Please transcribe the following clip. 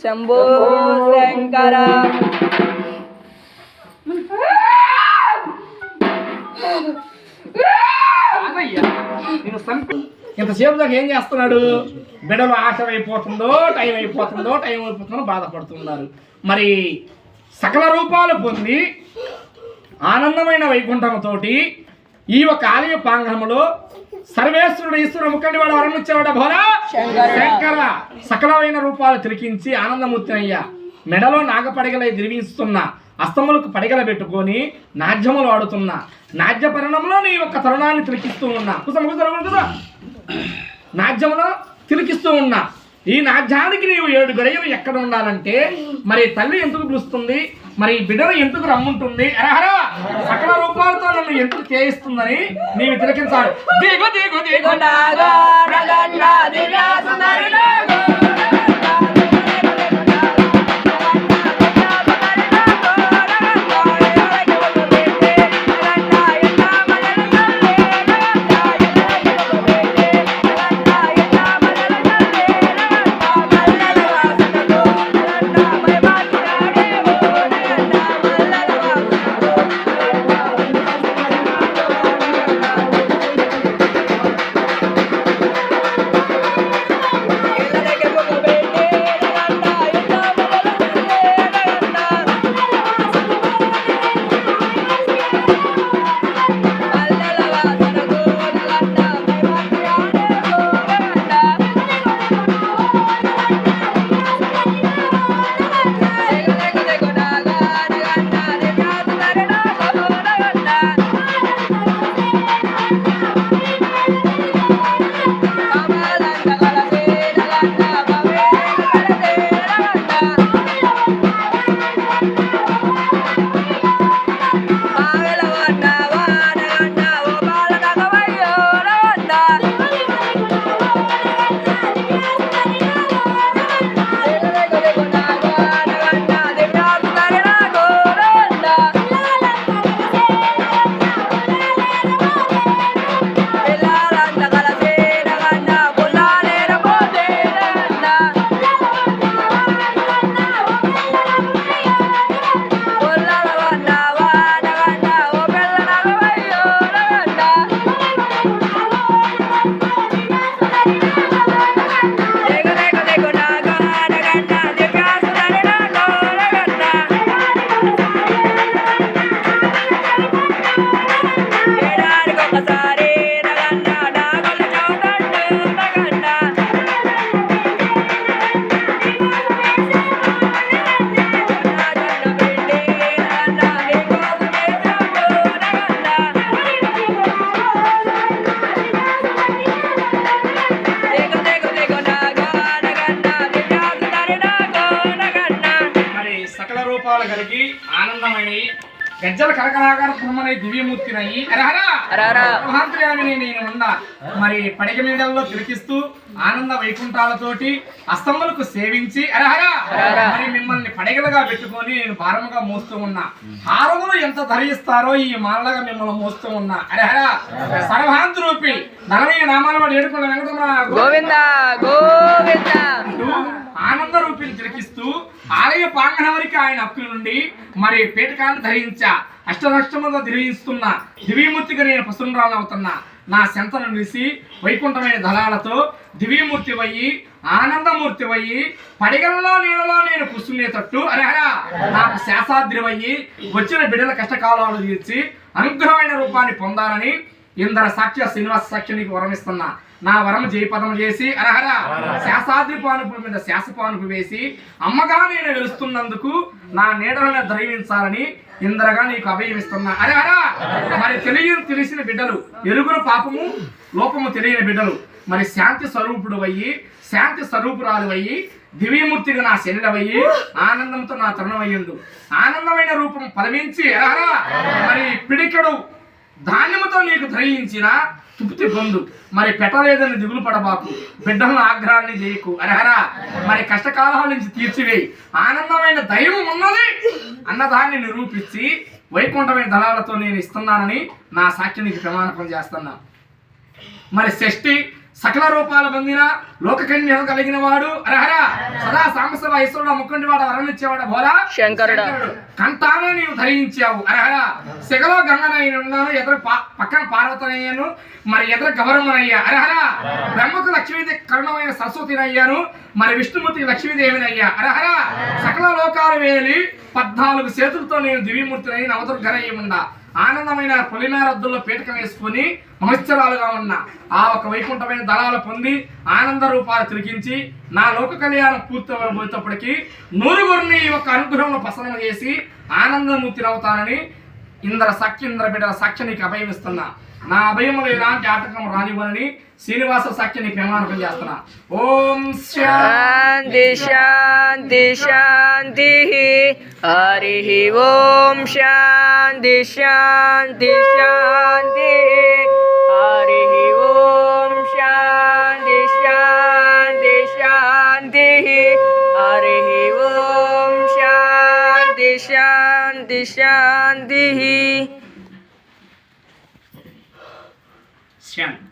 శంభో శంకర. ఇంతసేపు దాకా ఏం చేస్తున్నాడు? బిడలు ఆశ అయిపోతుందో టైం అయిపోతుందో బాధపడుతున్నారు. మరి సకల రూపాలు పొంది ఆనందమైన వైకుంఠంతో ఈ ఒక ఆలయ ప్రాంగణంలో సర్వేశ్వరుడు ఈశ్వరుడు ముక్కండి వాడు వరం ఇచ్చేవాడు భోరా శంకర సకలమైన రూపాలు తిరిగించి ఆనందమూర్తి అయ్యా. మెడలో నాగపడిగలై దిరివిస్తున్నా, అస్తములకు పడిగల పెట్టుకొని నాట్యములు ఆడుతున్నా, నాట్య పరిణంలో నీ యొక్క తరుణాన్ని తిరిగిస్తూ ఉన్నా, కదా నాట్యములో తిరిగిస్తూ ఉన్నా. ఈ నాట్యానికి నీవు 7 గడియలు ఎక్కడ ఉండాలంటే మరి తల్లి ఎందుకు పిలుస్తుంది, మరి బిడ్డను ఎందుకు రమ్ముంటుంది, అరహరా సకల రూపాలతో నన్ను ఎందుకు చేయిస్తుందని నీవు తిలకించాలి. దిగు దిగు దిగు కలిగి ఆనందమై గజ్జల కరకరాగార బ్రహ్మనై దివ్యమూర్తినయ్యి అరహరాంతర్యామిని నేను ఉన్నా. మరి పడిగ మీదల్లో తిరిగిస్తూ ఆనంద వైకుంఠాలతోటి అస్తములకు సేవించి అరహరా మరి మిమ్మల్ని పడిగలుగా పెట్టుకొని నేను భారముగా మోస్తూ ఉన్నా. హారములు ఎంత ధరిస్తారో ఈ మాలగా మిమ్మల్ని మోస్తూ ఉన్నా. అరహరా సర్వాంత రూపి నలభై నామాల వాడు ఏడుకున్న వెంకటరమణ గోవింద గోవింద ఆనంద రూపిని తిరిగిస్తూ ఆలయ ప్రాంగణం వరకు ఆయన హక్కుల నుండి మరి పేటకాన్ని ధరించా అష్టరష్టముగా ధరిస్తున్న దివ్యమూర్తిగా నేను పసురాలవుతున్నా. నా సెంతను నిలిసి వైకుంఠమైన దళాలతో దివ్యమూర్తి వయ్యి ఆనందమూర్తి వయ్యి పడిగల్లో నీళ్ళలో నేను కూర్చునేటట్టు అరహరా నాకు శాసాద్రి వయ్యి వచ్చిన బిడ్డల కష్టకాలాలు తీర్చి అనుగ్రహమైన రూపాన్ని పొందాలని ఇందర సాక్ష్య శ్రీనివాస సాక్ష్య నీకు వరమిస్తున్నా. నా వరం జయపదం చేసి అరహర శాసాద్రి పానుపు మీద శాసపానుపు వేసి అమ్మగా నేను వెలుస్తున్నందుకు నా నీడలను ధరించాలని ఇందరగా నీకు అభయమిస్తున్నా. అరహర మరి తెలిసిన బిడ్డలు ఎరుగురు పాపము లోపము తెలియని బిడ్డలు మరి శాంతి స్వరూపుడు అయ్యి శాంతి స్వరూపురాలు అయ్యి దివ్యమూర్తిగా నా శరీరమయ్యి ఆనందంతో నా తరుణమయ్యిండు. ఆనందమైన రూపం ఫలమించి అరహర మరి పిడికడు ధాన్యముతో నీకు ధరించిన తృప్తి పొందు. మరి పెట్టలేదని దిగులు పడబాకు, బిడ్డలను ఆగ్రహాన్ని చేయకు. అరహరా మరి కష్టకాలాల నుంచి తీర్చివేయి. ఆనందమైన దైవం ఉన్నది అన్నదాన్ని నిరూపించి వైకుంఠమైన దళాలతో నేను ఇస్తున్నానని నా సాక్షి నీకు ప్రమాణకం చేస్తున్నా. మరి షష్ఠి సకల రూపాల పొందిన లోకకన్య కలిగిన వాడు హరహర సదా సాంబశివ ఈశ్వరుడు ముక్కంటి వాడు వరణిచ్చేవాడు భోలా శంకరుడు. కంఠాన నీవు ధరించావు హరహర సెగలో గంగనయ్యను ఎదురు పక్కన పార్వతనయ్యాను మరి ఎదురు గౌరమ్మనయ్యా హరహర బ్రహ్మకు లక్ష్మీదేవి కరుణమైన సరస్వతినయ్యాను మరి విష్ణుమూర్తికి లక్ష్మీదేవినయ్యా హరహర సకల లోకాలు వేలి 14 చేతులతో నేను దివ్యమూర్తినై నవదుర్గనయ్యముండా ఆనందమైన పొలిమేరద్దుల్లో పీటకం వేసుకుని మహోత్సరాలుగా ఉన్న ఆ ఒక వైకుంఠమైన దళాలు పొంది ఆనంద రూపాలు తిరిగించి నా లోక కళ్యాణం పూర్తయిపోయేటప్పటికీ 100 ఈ యొక్క అనుగ్రహంలో పసనం చేసి ఆనందమూర్తినవుతానని ఇంద్ర బిడ్డల సాక్షి నీకు అభయమిస్తున్నా. నా అభయములు ఎలాంటి ఆటంకం రానివ్వనని శ్రీనివాస సాక్షి నీకు ప్రమాణం చేస్తున్నా. ఓం శాంతి శాంతి శాంతి. హరి ఓం శాంతి శాంతి శాంతి. హరి ఓం శాంతి శాంతి శాంతి. హరి ఓం శాంతి శాంతి శాంతి. శాంతి.